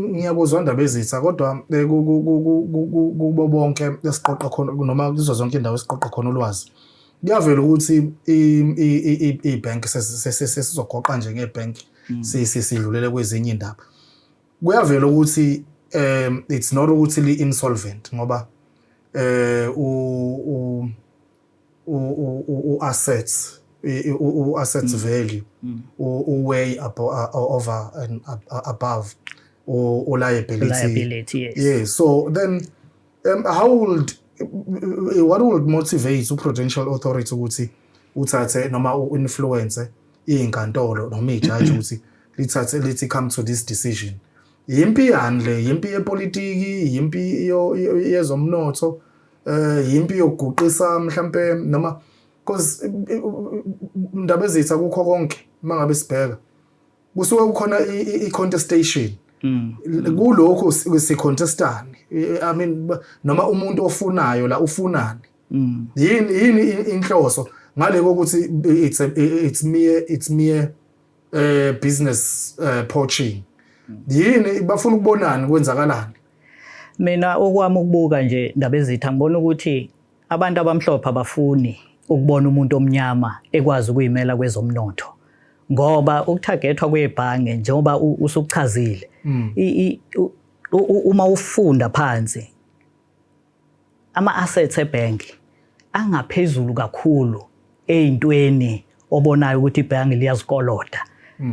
S1: Ngiyakuzwa Ndabezitha kodwa kubo bonke esiqoqa khona noma kuzo zonke indawo esiqoqa khona ulwazi kuyavela ukuthi ibank sesizogoqa nje ngebank sidlulele kwezinye indaba. Kuyavela ukuthi it's not ukuthi li insolvent ngoba assets value way over and above liability.
S2: Yes.
S1: So then what would motivate uPrudential Authority ukuthi uthathe noma uinfluence izinkantolo noma ijaji ukuthi lithathe lithi come to this decision? Yimpi yani le, yimpi yepolitiki, yimpi yezomnotho, yimpi yokuguqisa mhlambe noma because Ndabezitha kukho konke mangabe sibheka kusuke kukhona i-contestation kulokho sicontestani. I mean noma umuntu ofunayo la ufunani yini inhloso ngale kokuthi it's mere business poaching. Yini bafuna ukubonana kwenzakalani?
S2: Mina okwami ukubuka nje Ndabezitha ngibona ukuthi abantu abamhlophe abafuni ukubona umuntu omnyama ekwazi ukuyimela kwezomnotho ngoba ukuthargethwa kwebhange njengoba usukuchazile uma ufunda phansi ama-assets ebank angaphezulu kakhulu ezintweni obonayo ukuthi ibhange liyazikoloda.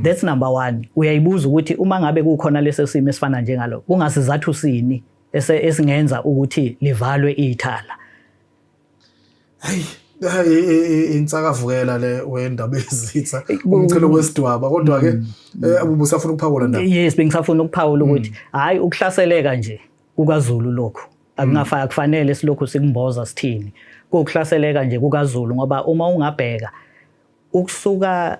S2: That's number one. Uyayibuza ukuthi uma ngabe kukhona leso simo esifana njengalo kungasizathu sini esingenza ukuthi livalwe ithala.
S1: Hey insakavukela le wendaba ezitha umcelo wesidwaba kodwa ke ubusafuna ukuphawula ndaba.
S2: Yes, bengisafuna ukuphawula ukuthi hayi ukuhlaseleka nje kukaZulu lokho akufanele silokhu sikumboza sithini kuhlaseleka nje kukaZulu ngoba uma ungabheka ukusuka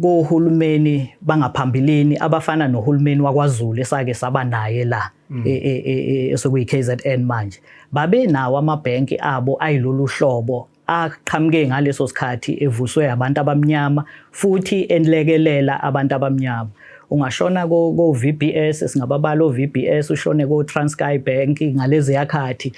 S2: kohulumeni bangaphambilini abafana nohulumeni wakwaZulu esake saba naye la esekuyi KZN manje babe nawo amabhenki abo ayilolu hlobo aqhamuke ngaleso sikhathi evuswe abantu abamnyama futhi enlekelela abantu abamnyama. Ungashona ko VBS singababala VBS ushone ko Transkei Bank ngalezi yakhathi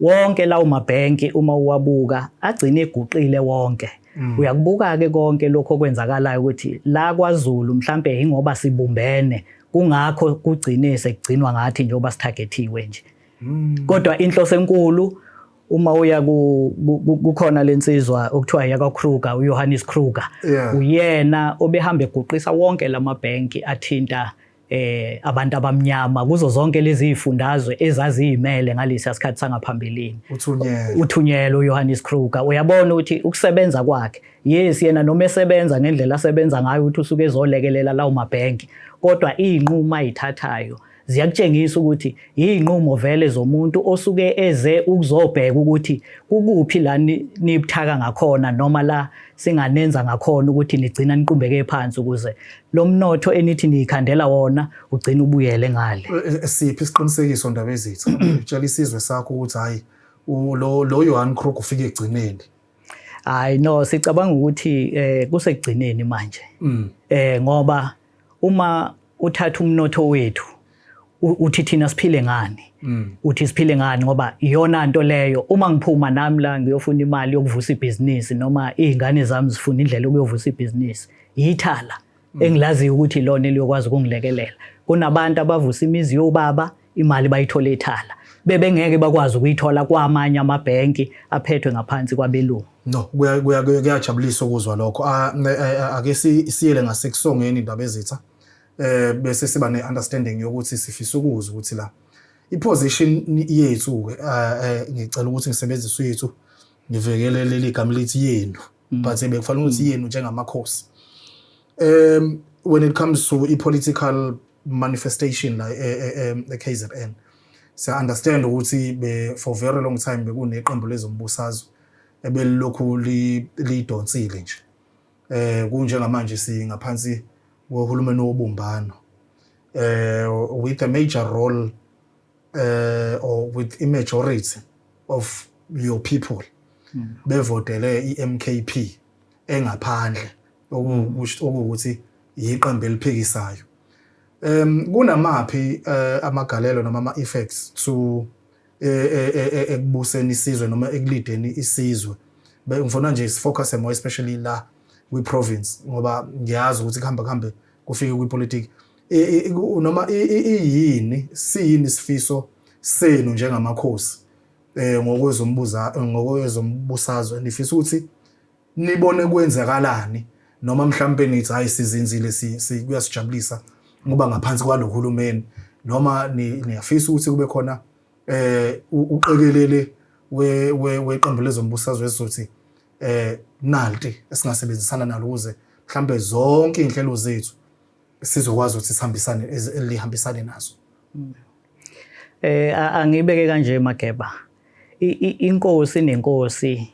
S2: wonke lawo mabhenki uma uwabuka agcine eguqile wonke. Uyakubuka ke konke lokho okwenzakalayo ukuthi la kwaZulu mhlambe ingoba sibumbene kungakho kugcine sekugcinwa ngathi njengoba sithagethiwe nje. Kodwa inhloso enkulu uma uya kukhona lensizwa okuthiwa yakwaKruger uJohannes Kruger uyena obehamba eguqisa wonke lamabhenki athinta abantu abamnyama kuzo zonke lezi izifundazwe ezaziyimele ngalesi sikhathi sangaphambilini. Uthunyelwe uJohannes Kruger uyabona ukuthi ukusebenza kwakhe yes yena noma esebenza ngendlela asebenza ngayo ukuthi usuke ezolekelela lawo mabhenki kodwa izinqumo ayithathayo ziyakutshengisa ukuthi izinqumo vele zomuntu osuke eze ukuzobheka ukuthi kukuphi la nibuthaka ngakhona noma la singanenza ngakhona ukuthi nigcina niqumbeke phansi ukuze lo mnotho enithi nikhandela wona ugcina ubuyele ngale.
S1: Siphi isiqinisekiso ndaba ezitha utshela isizwe sakho ukuthi hayi lo Johan Kruger ufike egcineni?
S2: Hayi no sicabanga ukuthi kusekugcineni manje. Ngoba uma uthatha umnotho wethu uthi thina siphile ngani uthi siphile ngani ngoba iyona into leyo uma ngiphuma nami la ngiyofuna imali yokuvusa ibhizinisi noma izingane zami zifuna indlela yokuyovusa ibhizinisi yithala engilaziyo ukuthi lona eliyokwazi ukungilekelela kunabantu abavusa imizi yobaba imali bayithola ethala bebengeke bakwazi ukuyithola kwamanye amabhenki aphethwe ngaphansi kwabelungu.
S1: No kuyajabulisa ukuzwa lokho ake siyele ngasekusongeni indaba ezitha bese siba ne-understanding yokuthi sifisa ukuzwa ukuthi la i-position yethu ngicela ukuthi ngisebenzise yethu ngivekele leli gama lithi yenu but bekufanele ukuthi yenu njengamakhosi when it comes to i-political manifestation la KZN siya understand ukuthi for very long time bekuneqembu lezombusazwe ebelokhu lidonsile nje kunjengamanje singaphansi wohulumeni wobumbano with a major role or with a majority of your people bevotele iMKP engaphandle okuthi iqembu eliphikisayo. Kunamaphi amagalelo noma ama effects to ekubuseni isizwe noma ekulideni isizwe ngifuna nje sifocus more especially la kwi province ngoba ngiyazi ukuthi kuhambe kufike kwipolitiki noma yini siyini sifiso senu njengamakhosi ngokwezombusazwe nifisa ukuthi nibone kwenzakalani noma mhlambe nithi hayi sizinzile kuyasijabulisa ngoba ngaphansi kwalohulumeni noma niyafisa ukuthi kube khona uqekelele weqembu lezombusazwe ezothi nalti esingasebenzisana nalo ukuze mhlambe zonke inhlelo zethu sizokwazi ukuthi lihambisane nazo.
S2: Angibeke kanje Mageba inkosi nenkosi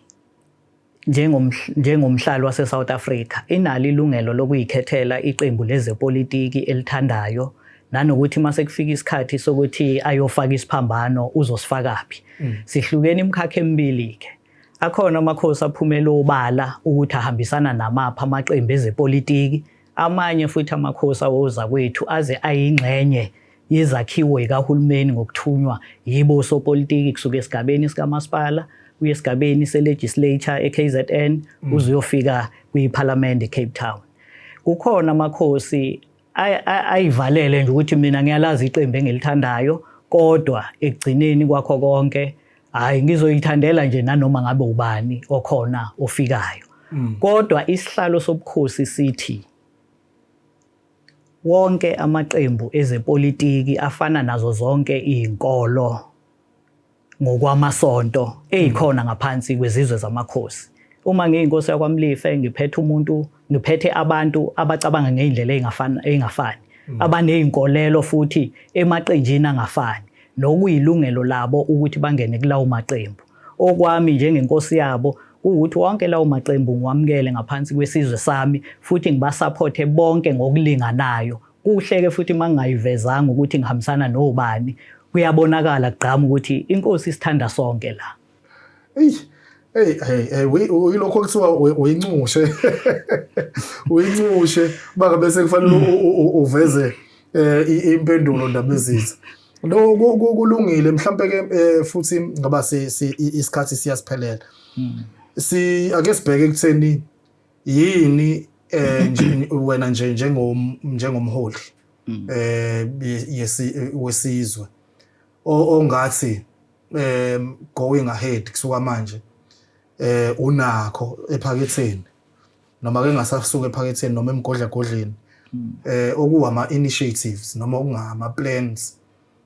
S2: njengomhlali wase South Africa inalo ilungelo lokuyikhethela iqembu lezepolitiki elithandayo nanokuthi mase kufika isikhathi sokuthi ayofaka isiphambano uzosifakapi. Sihlukene imkhakha emibili ke. Akhona amakhosi aphumela obala ukuthi ahambisana namapha amaqembu ezepolitiki amanye futhi amakhosi awoza kwethu aze ayingxenye yezakhiwo zikahulumeni ngokuthunywa yibo sopolitiki kusuka esigabeni sikamasipala uye esigabeni selegislature eKZN uzuyofika kwiparliament eCape Town. Kukhona amakhosi ayivalele nje ukuthi mina ngiyalazi iqembu engilithandayo kodwa ekugcineni kwakho konke hayi ngizoyithandela nje nanoma ngabe ubani okhona ofikayo. Kodwa isihlalo sobukhosi sithi wonke amaqembu ezepolitiki afana nazo zonke izinkolo ngokwamasonto ezikhona ngaphansi kwezizwe zamakhosi uma ngiyinkosi yakwaMlife ngiphethe abantu abacabanga ngeindlela engafani abanezinkolelo futhi emaqenjini angafani nokuyilungelo labo ukuthi bangene kulawo maqembu. Okwami njengenkosi yabo ukuthi wonke lawo maqembu ngiwamukele ngaphansi kwesizwe sami futhi ngibasupporte bonke ngokulinganayo. Kuhleke futhi mangingayivezanga ukuthi ngihambisana nobani kuyabonakala gqama ukuthi inkosi isithanda sonke la.
S1: Hey uyilokho kuthiwa uyincushe uyincushe baka bese kufanele uveze impendulo ndaba ezitha. Lo kulungile mhlambe ke futhi ngoba isikhathi siyasiphelela. Ake sibheke ekutheni yini wena nje njengomholi wesizwe ongathi going ahead kusuka manje unakho ephaketheni noma ke ngasasuka ephaketheni noma emgodlagodleni okuwama initiatives noma okungama plans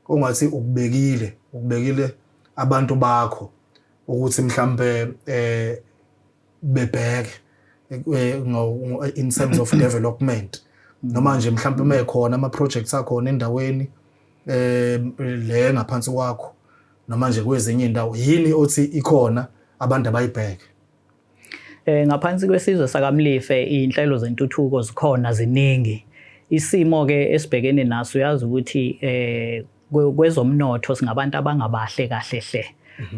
S1: ongathi ukubekile abantu bakho ukuthi mhlambe bebheke in terms of development noma nje mhlambe mekhona ama projects akhona endaweni le ngaphansi kwakho noma nje kwezinye indawo yini othi ikhona abantu abayibheke.
S2: Ngaphansi kwesizwe sakaMlife inhlelo zentuthuko zikhona ziningi. Isimo ke esibhekene naso uyazi ukuthi kwezomnotho singabantu abangabahle kahle hle.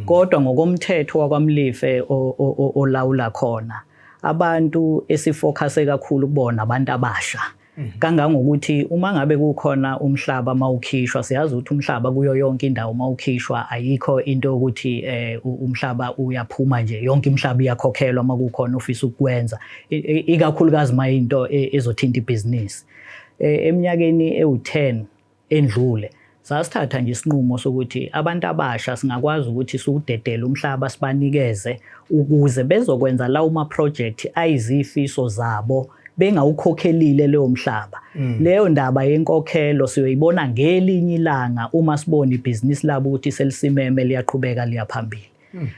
S2: Kodwa ngokomthetho wakwaMlife olawula khona abantu esifocuse kakhulu kubona abantu abasha. Kangangokuthi uma ngabe kukhona umhlaba mawukhishwa siyazi ukuthi umhlaba kuyo yonke indawo mawukhishwa ayikho into ukuthi umhlaba uyaphuma nje yonke imhlaba iyakhokhelwa makukhona ofisa ukwenza ikakhulukazi mayinto ezothinta ibusiness. Eminyakeni ewu10 endlule sasithatha nje isinqumo sokuthi abantu abasha singakwazi ukuthi siwudedele umhlaba sibanikeze ukuze bezokwenza lawo ma project ayizifiso zabo bengawukhokhelile leyo mhlaba. Leyo ndaba yenkokhelo siyoyibona ngelinye ilanga uma sibona ibusiness labo ukuthi selisimeme liyaqhubeka liyaphambili.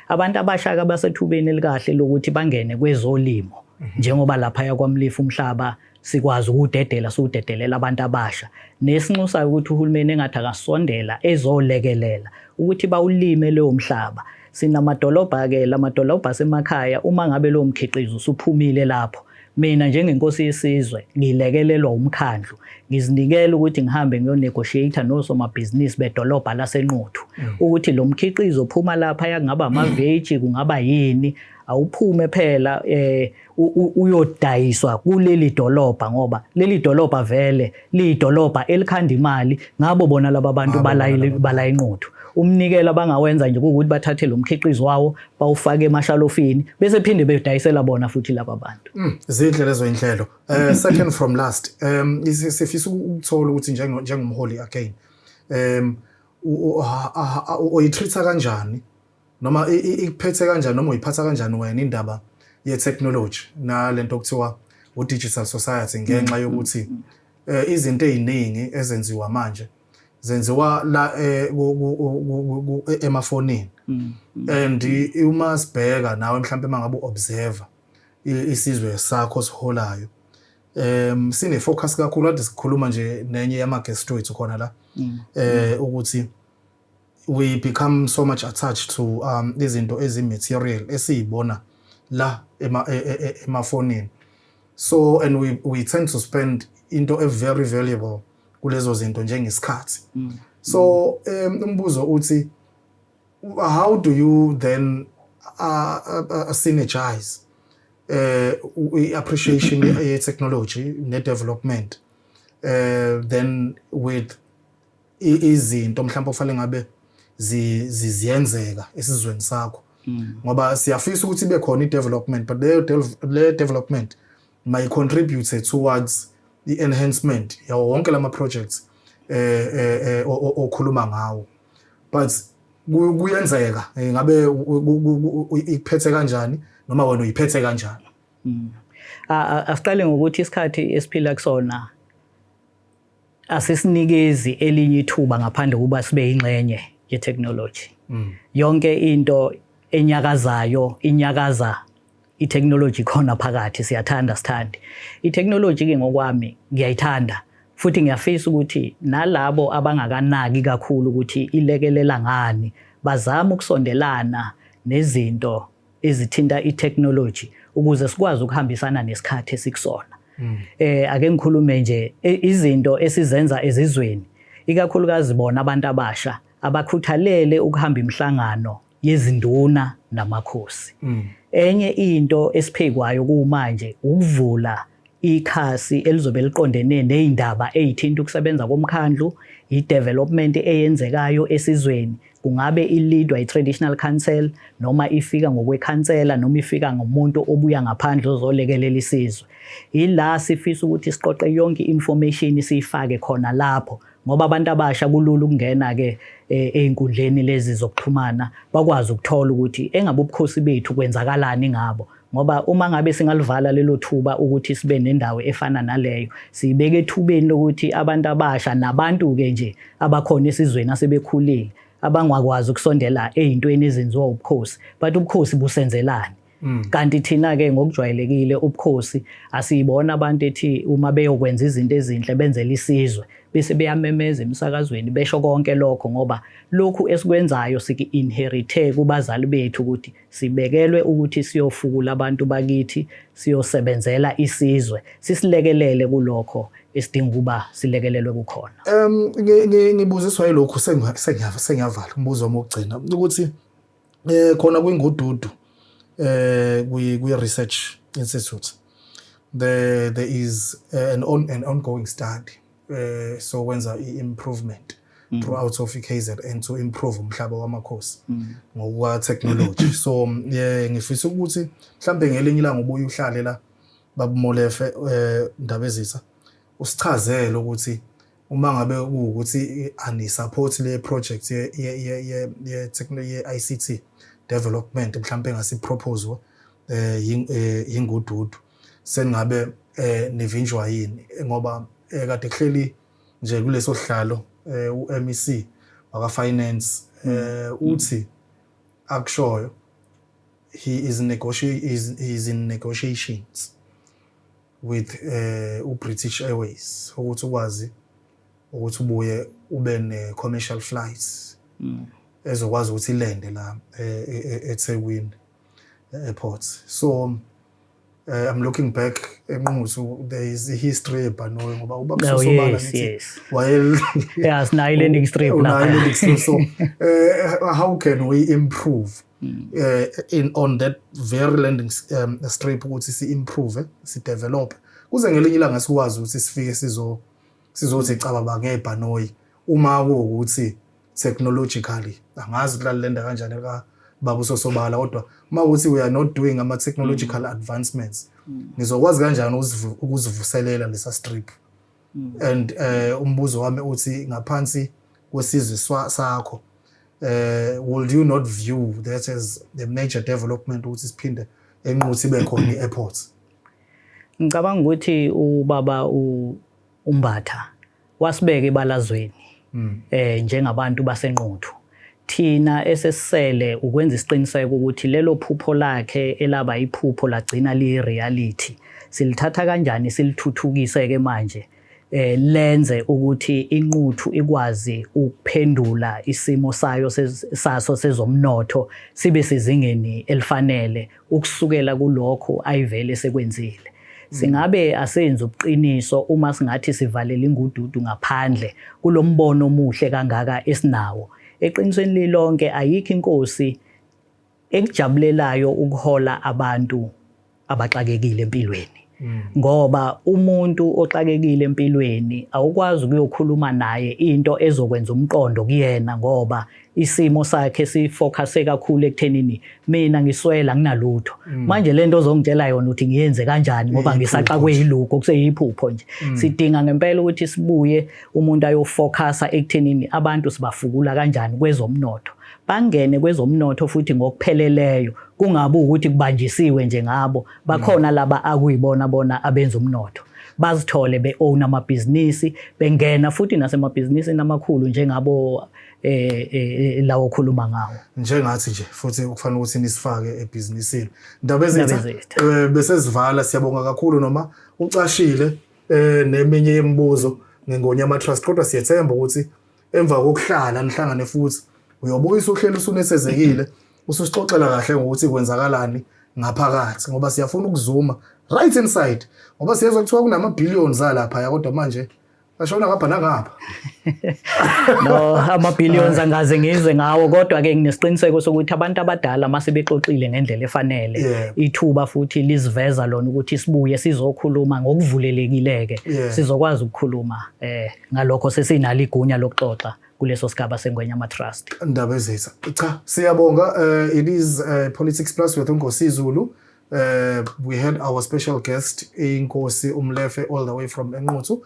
S2: Abantu abasha abasethubeni elikahle lokuthi bangene kwezolimo njengoba lapha yakwaMlife umhlaba sikwazi ukudedela siwudedelela abantu abasha nesinxusa ukuthi uhulumeni engathi akasondela ezolekelela ukuthi bawulime leyo mhlaba. Sinamadolobha ke lamadolobha asemakhaya uma ngabe lo mkhiqizo usuphumile lapho mina njengenkosi yesizwe ngilekelelwa umkhandlu ngizinikela ukuthi ngihambe ngiyonegotiate nosomabhizinisi bedolobha laseNquthu ukuthi lo mkhiqizo ophuma lapha yakungaba amaveji kungaba yini awuphume phela uyodayiswa kuleli dolobha ngoba leli dolobha vele lidolobha elikhanda imali ngabo bona laba bantu bala eNquthu. Umnikelo abangawenza nje ukuthi bathathe lo mkhiqizo wawo bawufake emashalofini bese phinde bedayisela bona futhi laba bantu.
S1: Zinhle lezo inhlelo. Second from last sifisa ukuthola ukuthi njengomholi again uyitreata kanjani noma ikuphethe kanjani noma uyiphatha kanjani wena indaba ye technology nalento okuthiwa u digital society ngenxa yokuthi izinto eziningi ezenziwa manje zenziwa la emafonini and uma sibheka nawe mhlawumbe mangabe observer isizwe sakho siholayo sine focus kakhulu ade sikhuluma nje nenye yama guest wethu khona la ukuthi we become so much attached to izinto ezimaterial esiyibona la emafonini so and we tend to spend into a very valuable kulezo zinto njengesikhathi. So umbuzo uthi how do you then synergize appreciation ye technology ne development then with izinto mhlawumbe ofanele ngabe ziyenzeka esizweni sakho ngoba siyafisa ukuthi ibe khona i-development but le development may contribute towards the enhancement yawo wonke lama projects okhuluma ngawo but kuyenzeka ngabe ikuphethe kanjani noma wena uyiphethe kanjani.
S2: Asiqale ngokuthi isikhathi esiphila kusona asisinikezi elinye ithuba ngaphandle kuba sibe ingxenye ye technology. Yonke into enyakazayo inyakaza i-technology khona phakathi siyathanda sithandi. I-technology ke ngokwami ngiyayithanda futhi ngiyafisa ukuthi nalabo abangakanaki kakhulu ukuthi ilekelela ngani bazama ukusondelana nezinto ezithinta i-technology ukuze sikwazi ukuhambisana nesikhathi esikusona. Ake ngikhulume nje izinto esizenza ezizweni ikakhulukazi bona abantu abasha abakhuthalele ukuhamba imihlangano yezinduna namakhosi. Enye into esiphekwayo kumanje ukuvula ikhasi elizobe liqondene nezindaba ezithinta ukusebenza komkhandlu, i-development eyenzekayo esizweni, kungabe i-leadwa i-traditional council noma ifika ngokwekhansela noma ifika ngomuntu obuya ngaphandle ozolekelela isizwe. Ila sifisa ukuthi siqoqe yonke information siyifake khona lapho ngoba abantu abasha kulula ukungena ke einkundleni lezi zokuxhumana bakwazi ukuthola ukuthi engabe ubukhosi bethu kwenzakalani ngabo. Ngoba uma ngabe singalivala lelo thuba ukuthi sibe nendawo efana naleyo sibeke ethubeni lokuthi abantu abasha nabantu ke nje abakhona esizweni asebekhulile abangakwazi ukusondela ezintweni ezenziwa ubukhosi but ubukhosi busenzelani. Kanti thina ke ngokujwayelekile ubukhosi asiyibona abantu ethi uma beyokwenza izinto ezinhle benzela isizwe bese beyamemeza emsakazweni besho konke lokho ngoba lokhu esikwenzayo siki-inherite kubazali bethu ukuthi sibekelwe ukuthi siyofukula abantu bakithi siyosebenzela isizwe sisilekelele kulokho esidinga ukuba silekelelwe kukhona.
S1: Ngibuziswa yilokhu sengiyavala umbuzo wami wokugcina ukuthi khona kwingududu kwi-research institute there is an ongoing study so wenza i-improvement throughout of i-KZN to improve umhlaba wamakhosi ngokwa technology. So ngifisa ukuthi mhlambe ngelinye ilanga ubuye uhlale la babumolefe Ndabezitha usichazele ukuthi uma ngabe ukuthi ani support le project ye technology ye ICT development mhlambe engasi proposal yingududu seningabe nivinjwa yini ngoba kade kuhleli nje kuleso sihlalo uMEC waka finance uthi akushoyo he is in negotiations with British Airways ukuthi ukwazi ukuthi ubuye ube ne commercial flights ezokwazi ukuthi ilende la eThekwini airport. So I'm looking back eNquthu there is a history ebhanoyi ngoba ubabusobala nithi while
S2: yes na landing strip
S1: lapha. So how can we improve on that very landing strip ukuthi si improve si develop kuze ngelinye ilanga sikwazi ukuthi sifike sizothi cababa ngebhanoyi uma kuukuthi technologically angazi kulalenda kanjani ka babusosobala kodwa uma uthi we are not doing ama technological advancements nizokwazi kanjani ukuzivuselela lesa strip. And umbuzo wami uthi ngaphansi kwesizwe sakho will you not view that as the major development ukuthi siphinde eNquthu ibe khona i-airport?
S2: Ngicabanga ukuthi ubaba uMbatha wasibeka ebalazweni njengabantu baseNquthu. Thina esesisele ukwenza isiqiniseko ukuthi lelo phupho lakhe elaba iphupho lagcina li-reality silithatha kanjani silithuthukise ke manje lenze ukuthi iNquthu ikwazi ukuphendula isimo saso sezomnotho sibe sezingeni elifanele ukusukela kulokho ayivele sekwenzile. Singabe asenza ubuqiniso uma singathi sivalela ingududu ngaphandle kulombono omuhle kangaka esinawo. Eqinisweni lilonke ayikho inkosi ekujabulelayo ukuhola abantu abaxakekile empilweni. Ngoba umuntu oxakekile empilweni awukwazi ukuyokhuluma naye into ezokwenza umqondo kuyena ngoba isimo sakhe sifocuse kakhulu ekuthenini mina ngiswela nginalutho. Manje lento ozongitshela yona ukuthi ngiyenze kanjani ngoba ngisaxakwe yilukho kuseyiphupho nje. Sidinga ngempela ukuthi sibuye umuntu ayofocusa ekuthenini abantu sibafukula kanjani kwezomnotho. Bangene kwezomnotho futhi ngokupheleleyo kungabe ukuthi kubanjisiwe nje ngabo bakhona laba akuyibona bona abenza umnotho bazithole be-own amabhizinisi bengena futhi nasemabhizinisini amakhulu njengabo lawo khuluma ngawo
S1: njengathi nje futhi kufanele ukuthi nisifake ebhizinisini Ndaba Ezitha besesivala siyabonga kakhulu noma ucashile neminye yemibuzo ngeNgonyama Trust kodwa siyethemba ukuthi emva kokuhlala nihlangane futhi uyobuyisa uhlelo usunethezekile ususixoxela kahle ngokuthi kwenzakalani ngaphakathi ngoba siyafuna ukuzuma right inside ngoba siyezwa kuthiwa kunama-billions alapha kodwa manje bashona ngapha nangapha
S2: no ama-billions angaze ngizwe ngawo kodwa-ke nginesiqiniseko sokuthi abantu abadala mase bexoxile ngendlela efanele ithuba futhi liziveza lona ukuthi sibuye sizokhuluma ngokuvulelekile-ke sizokwazi ukukhuluma ngalokho sesinalo igunya lokuxoxa kuleso sigaba seNgonyama Trust.
S1: Ndaba Ezitha. Cha, siyabonga. It is Politics Plus with uNkosi Zulu. We had our special guest iNkosi Umlefe all the way from eNquthu.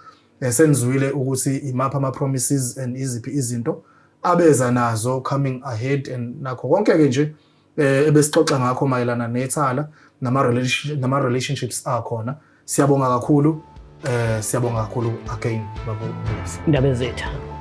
S1: Senizwile ukuthi imapha ama-promises and iziphi izinto abeza nazo coming ahead and nakho konke-ke nje ebesixoxa ngakho mayelana nethala nama-relationships akhona. Siyabonga kakhulu. Siyabonga kakhulu again, Baba Umlefe.
S2: Ndaba Ezitha.